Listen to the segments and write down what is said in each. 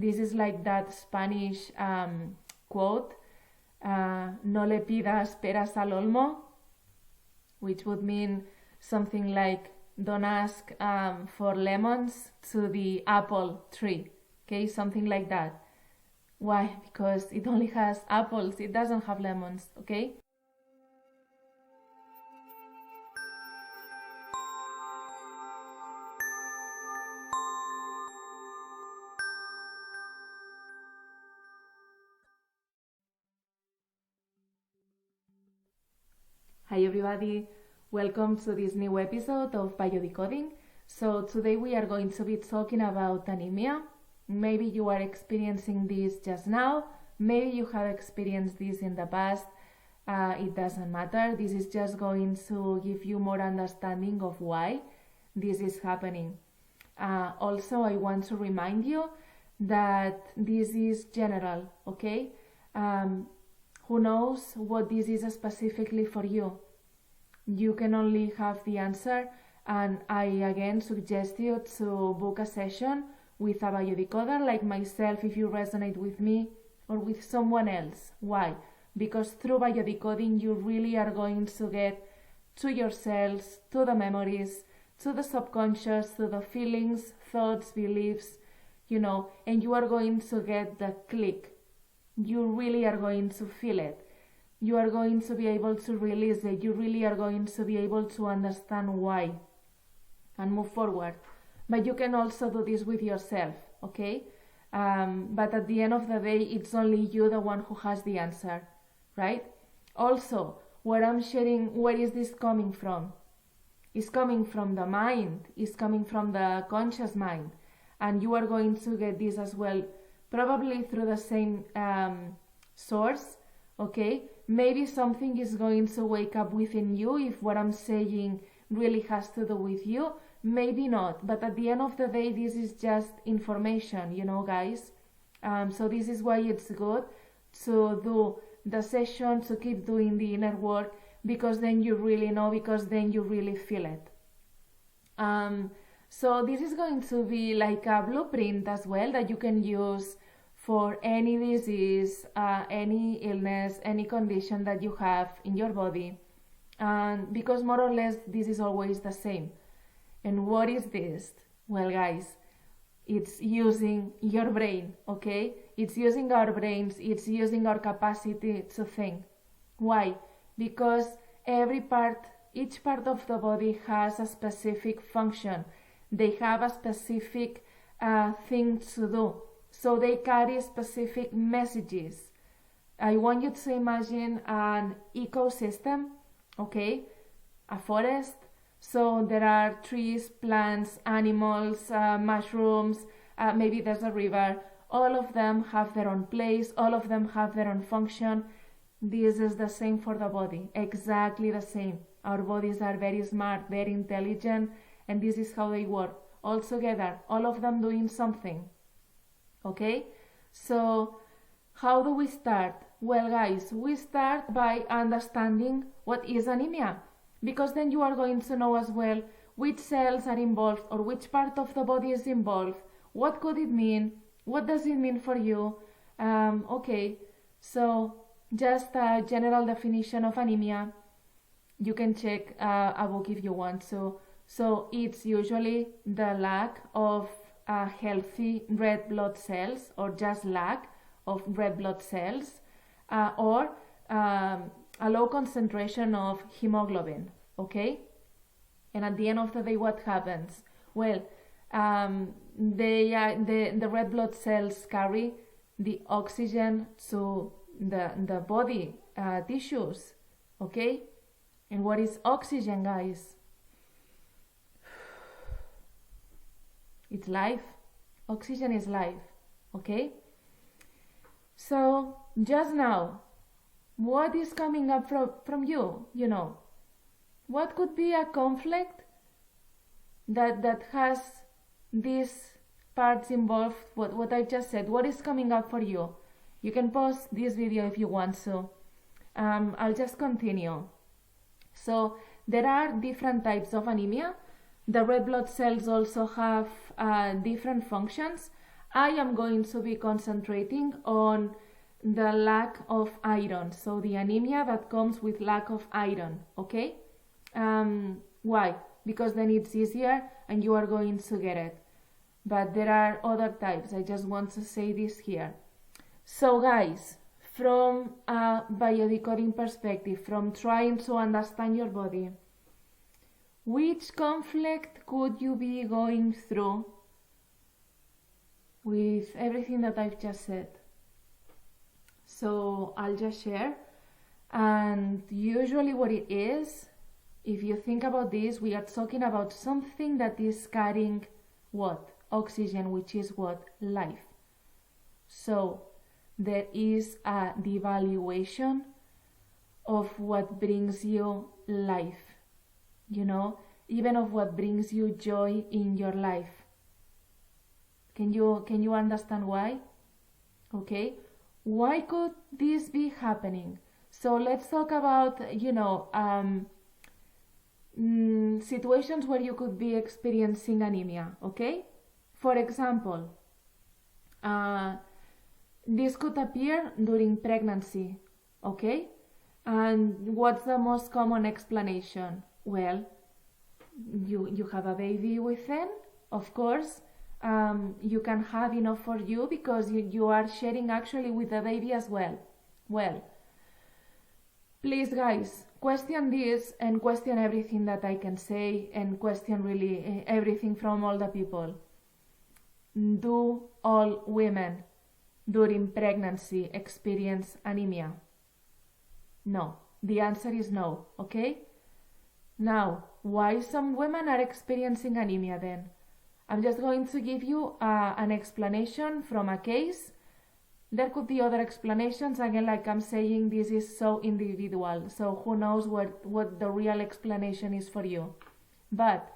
This is like that Spanish quote, no le pidas peras al olmo, which would mean something like, don't ask for lemons to the apple tree, okay, something like that. Why? Because it only has apples, it doesn't have lemons, okay? Hi everybody, welcome to this new episode of Biodecoding. So today we are going to be talking about anemia. Maybe you are experiencing this just now, maybe you have experienced this in the past, it doesn't matter. This is just going to give you more understanding of why this is happening. Also, I want to remind you that this is general, okay? Who knows what this is specifically for you? You can only have the answer, and I again suggest you to book a session with a biodecoder like myself if you resonate with me or with someone else. Why? Because through biodecoding you really are going to get to your cells, to the memories, to the subconscious, to the feelings, thoughts, beliefs, and you are going to get the click. You really are going to feel it. You are going to be able to release it. You really are going to be able to understand why and move forward. But you can also do this with yourself, okay? But at the end of the day, it's only you the one who has the answer, right? Also, what I'm sharing, where is this coming from? It's coming from the mind. It's coming from the conscious mind. And you are going to get this as well, probably through the same source, okay? Maybe something is going to wake up within you if what I'm saying really has to do with you. Maybe not, but at the end of the day, this is just information, guys. So this is why it's good to do the session, to keep doing the inner work, because then you really know, because then you really feel it. So this is going to be like a blueprint as well that you can use for any disease, any illness, any condition that you have in your body. And because more or less this is always the same. And what is this? Well, guys, it's using your brain, okay? It's using our brains, it's using our capacity to think. Why? Because each part of the body has a specific function. They have a specific thing to do. So they carry specific messages. I want you to imagine an ecosystem, okay? A forest. So there are trees, plants, animals, mushrooms, maybe there's a river. All of them have their own place. All of them have their own function. This is the same for the body. Exactly the same. Our bodies are very smart, very intelligent, and this is how they work. All together, all of them doing something. Okay? So, how do we start? Well, guys, we start by understanding what is anemia, because then you are going to know as well which cells are involved or which part of the body is involved. What could it mean? What does it mean for you? Okay, so just a general definition of anemia. You can check a book if you want to. So it's usually the lack of healthy red blood cells, or just lack of red blood cells, or a low concentration of hemoglobin, okay? And at the end of the day, what happens? Well, the red blood cells carry the oxygen to the body tissues, okay? And what is oxygen, guys? It's life. Oxygen is life, okay? So, just now, what is coming up from you, What could be a conflict that has these parts involved, what I just said? What is coming up for you? You can pause this video if you want to. I'll just continue. So there are different types of anemia. The red blood cells also have different functions, I am going to be concentrating on the lack of iron, so the anemia that comes with lack of iron, okay? Why? Because then it's easier and you are going to get it. But there are other types, I just want to say this here. So guys, from a biodecoding perspective, from trying to understand your body, which conflict could you be going through with everything that I've just said? So I'll just share, and usually what it is, if you think about this, we are talking about something that is carrying what? Oxygen, which is what? Life. So there is a devaluation of what brings you life, you know, even of what brings you joy in your life. Can you understand why? Okay, why could this be happening? So let's talk about, situations where you could be experiencing anemia, okay? For example, this could appear during pregnancy, okay? And what's the most common explanation? Well, you have a baby within, of course. You can have enough for you because you are sharing actually with the baby as well. Well, please guys, question this and question everything that I can say and question really everything from all the people. Do all women during pregnancy experience anemia? No. The answer is no, okay? Now, why some women are experiencing anemia then? I'm just going to give you an explanation from a case. There could be other explanations. Again, like I'm saying, this is so individual. So who knows what the real explanation is for you. But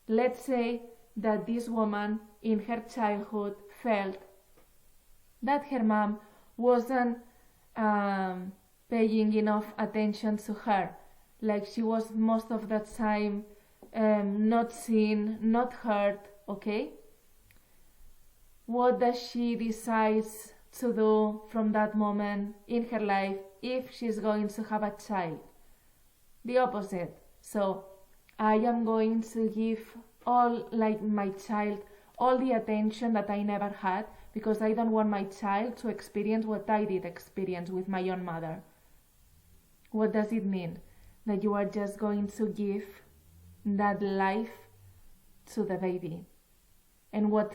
let's say that this woman in her childhood felt that her mom wasn't paying enough attention to her. Like she was most of the time not seen, not heard, okay? What does she decide to do from that moment in her life if she's going to have a child? The opposite. So I am going to give my child all the attention that I never had because I don't want my child to experience what I did experience with my own mother. What does it mean? That you are just going to give that life to the baby. And what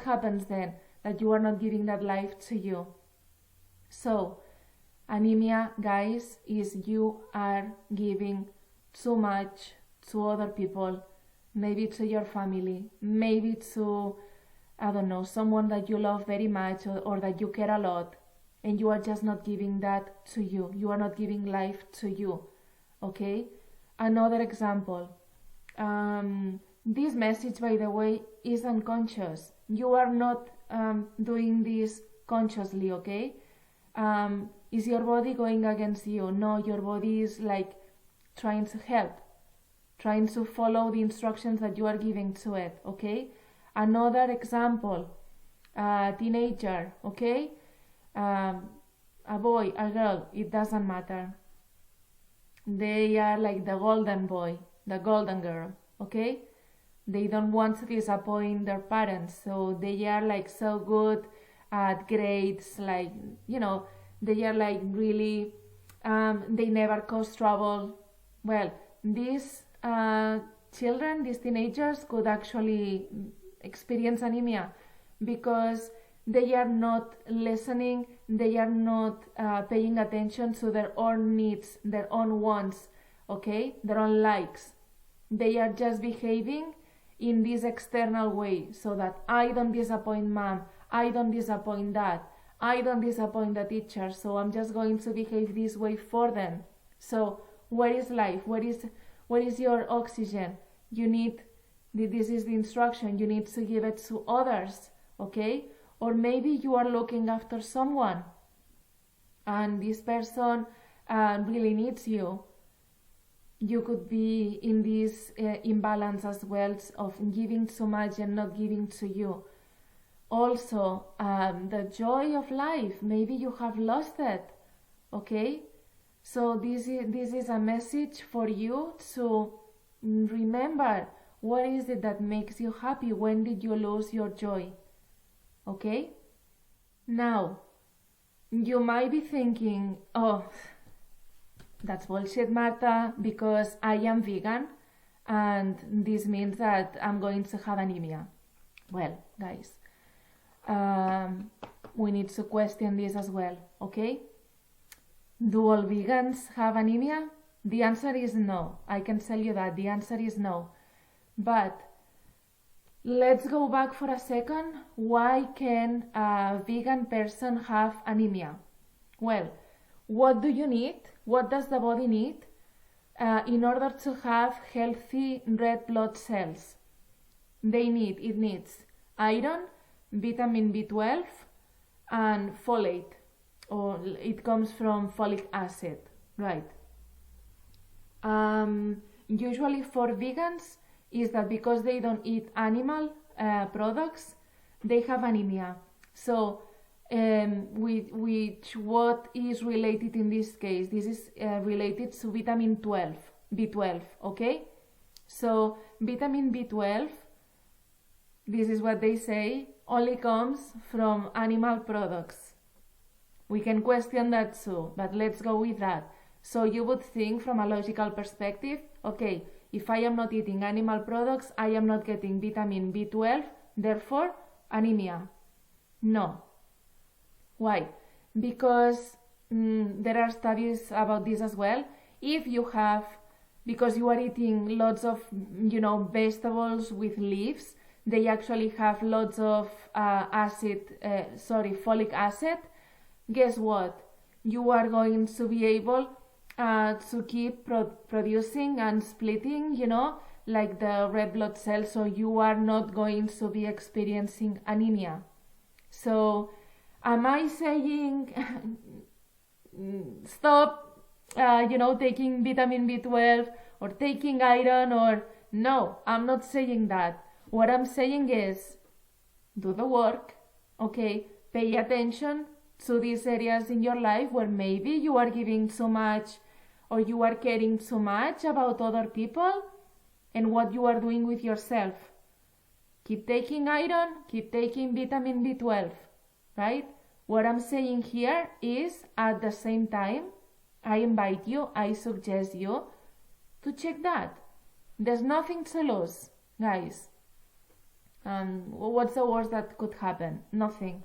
happens then? That you are not giving that life to you. So, anemia, guys, is you are giving too much to other people, maybe to your family, maybe to, I don't know, someone that you love very much or that you care a lot, and you are just not giving that to you. You are not giving life to you, okay? Another example. This message, by the way, is unconscious. You are not doing this consciously, okay? Is your body going against you? No, your body is like trying to help, trying to follow the instructions that you are giving to it, okay? Another example, a teenager, okay? A boy, a girl, it doesn't matter. They are like the golden boy, the golden girl, okay? They don't want to disappoint their parents, so they are like so good at grades, like, they are like really, they never cause trouble. Well, these children, these teenagers could actually experience anemia because they are not listening, they are not paying attention to their own needs, their own wants, okay, their own likes. They are just behaving in this external way so that I don't disappoint mom, I don't disappoint dad, I don't disappoint the teacher, so I'm just going to behave this way for them. So where is life? Where is your oxygen? You need, this is the instruction, you need to give it to others, okay? Or maybe you are looking after someone and this person really needs you. You could be in this imbalance as well of giving too much and not giving to you. Also, the joy of life, maybe you have lost it, okay? So this is a message for you to remember, what is it that makes you happy? When did you lose your joy? Okay? Now, you might be thinking, oh, that's bullshit, Marta, because I am vegan and this means that I'm going to have anemia. Well, guys, we need to question this as well, okay? Do all vegans have anemia? The answer is no. I can tell you that. The answer is no. But let's go back for a second. Why can a vegan person have anemia? Well, what do you need? What does the body need in order to have healthy red blood cells? It needs iron, vitamin B12, and folate. Or it comes from folic acid, right? Usually for vegans is that because they don't eat animal products, they have anemia. So what is related in this case? This is related to vitamin B12, okay? So vitamin B12, this is what they say, only comes from animal products. We can question that too, but let's go with that. So you would think from a logical perspective, okay, if I am not eating animal products, I am not getting vitamin B12, therefore anemia. No. Why? Because there are studies about this as well. Because you are eating lots of, vegetables with leaves, they actually have lots of folic acid. Guess what? You are going to be able to keep producing and splitting, like the red blood cells, so you are not going to be experiencing anemia. So, am I saying stop, taking vitamin B12 or taking iron or... No, I'm not saying that. What I'm saying is, do the work, okay? Pay attention to these areas in your life where maybe you are giving too much or you are caring too much about other people and what you are doing with yourself. Keep taking iron, keep taking vitamin B12, right? What I'm saying here is, at the same time, I invite you, I suggest you to check that. There's nothing to lose, guys. What's the worst that could happen? Nothing.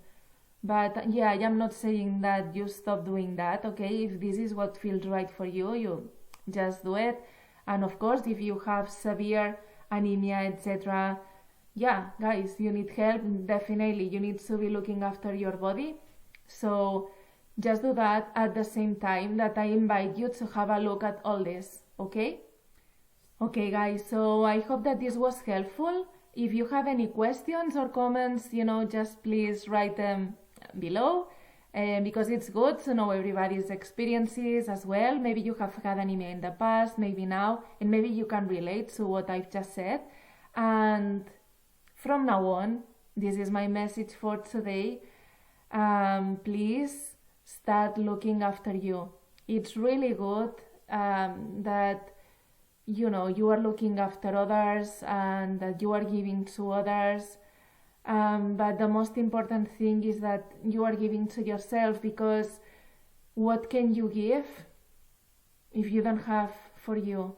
But yeah, I am not saying that you stop doing that, okay? If this is what feels right for you, you just do it. And of course, if you have severe anemia, etc., yeah, guys, you need help, definitely. You need to be looking after your body. So just do that at the same time that I invite you to have a look at all this, okay? Okay, guys, so I hope that this was helpful. If you have any questions or comments, just please write them below, because it's good to know everybody's experiences as well. Maybe you have had anemia in the past, maybe now, and maybe you can relate to what I've just said. And from now on, this is my message for today. Please start looking after you. It's really good that you are looking after others and that you are giving to others. But the most important thing is that you are giving to yourself, because what can you give if you don't have for you?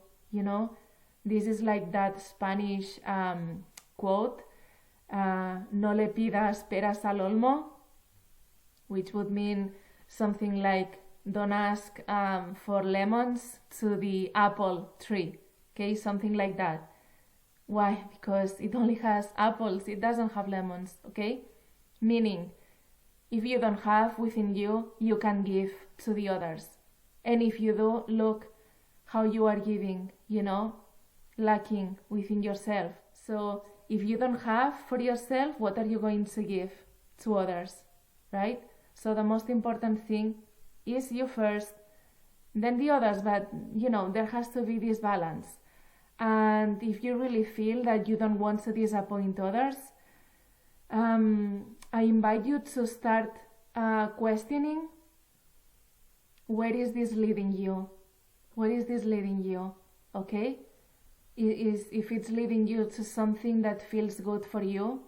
This is like that Spanish quote, no le pidas peras al olmo, which would mean something like, don't ask for lemons to the apple tree, okay, something like that. Why? Because it only has apples, it doesn't have lemons, okay? Meaning, if you don't have within you, you can give to the others. And if you do, look how you are giving, lacking within yourself. So if you don't have for yourself, what are you going to give to others, right? So the most important thing is you first, then the others, but there has to be this balance. And if you really feel that you don't want to disappoint others, I invite you to start questioning, where is this leading you? Where is this leading you? Okay? If it's leading you to something that feels good for you,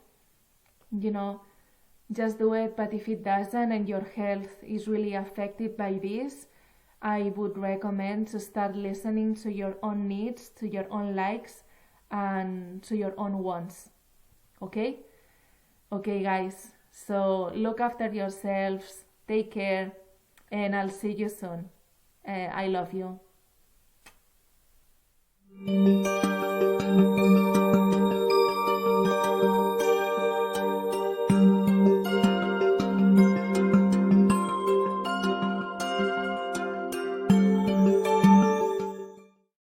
just do it. But if it doesn't and your health is really affected by this, I would recommend to start listening to your own needs, to your own likes, and to your own wants. Okay? Okay, guys. So look after yourselves, take care, and I'll see you soon. I love you.